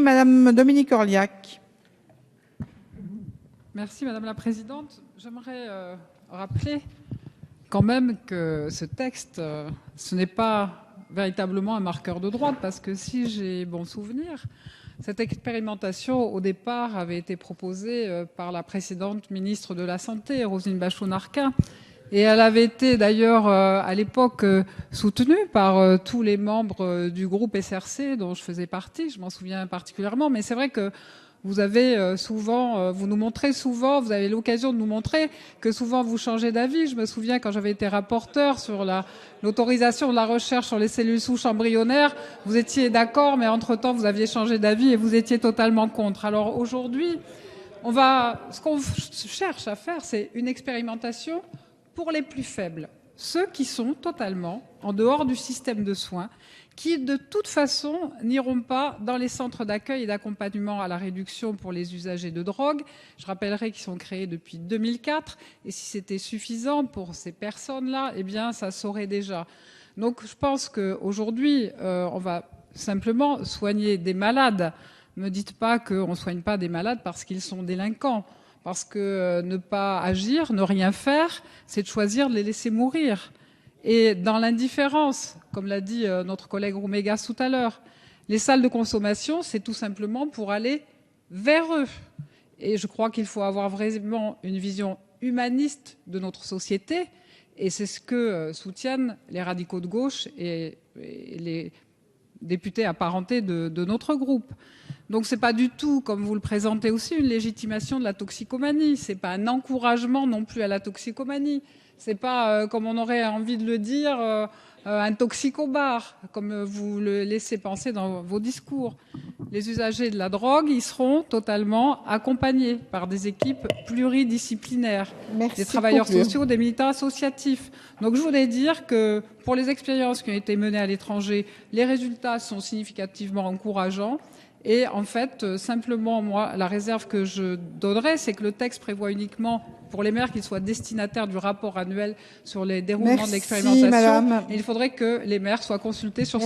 Madame Dominique Orliac. Merci Madame la Présidente. J'aimerais rappeler quand même que ce texte, ce n'est pas véritablement un marqueur de droite, parce que si j'ai bon souvenir, cette expérimentation au départ avait été proposée par la précédente ministre de la Santé, Roselyne Bachelot-Narquin, et elle avait été d'ailleurs à l'époque soutenue par tous les membres du groupe SRC dont je faisais partie, je m'en souviens particulièrement, mais c'est vrai que vous avez souvent, vous nous montrez souvent, vous avez l'occasion de nous montrer que souvent vous changez d'avis. Je me souviens quand j'avais été rapporteur sur l'autorisation de la recherche sur les cellules souches embryonnaires, vous étiez d'accord, mais entre-temps vous aviez changé d'avis et vous étiez totalement contre. Alors aujourd'hui, ce qu'on cherche à faire, c'est une expérimentation pour les plus faibles, ceux qui sont totalement en dehors du système de soins, qui de toute façon n'iront pas dans les centres d'accueil et d'accompagnement à la réduction pour les usagers de drogue. Je rappellerai qu'ils sont créés depuis 2004 et si c'était suffisant pour ces personnes-là, eh bien ça saurait déjà. Donc je pense qu'aujourd'hui, on va simplement soigner des malades. Ne me dites pas qu'on ne soigne pas des malades parce qu'ils sont délinquants. Parce que ne pas agir, ne rien faire, c'est de choisir de les laisser mourir. Et dans l'indifférence, comme l'a dit notre collègue Roumégas tout à l'heure, les salles de consommation, c'est tout simplement pour aller vers eux. Et je crois qu'il faut avoir vraiment une vision humaniste de notre société. Et c'est ce que soutiennent les radicaux de gauche et les députés apparentés de notre groupe. Donc c'est pas du tout, comme vous le présentez aussi, une légitimation de la toxicomanie. C'est pas un encouragement non plus à la toxicomanie. C'est pas, comme on aurait envie de le dire, un toxicobar, comme vous le laissez penser dans vos discours. Les usagers de la drogue, ils seront totalement accompagnés par des équipes pluridisciplinaires, des travailleurs sociaux, des militants associatifs. Donc je voulais dire que pour les expériences qui ont été menées à l'étranger, les résultats sont significativement encourageants. Et en fait, simplement, moi, la réserve que je donnerais, c'est que le texte prévoit uniquement pour les maires qu'ils soient destinataires du rapport annuel sur les déroulements de l'expérimentation. Il faudrait que les maires soient consultés sur ces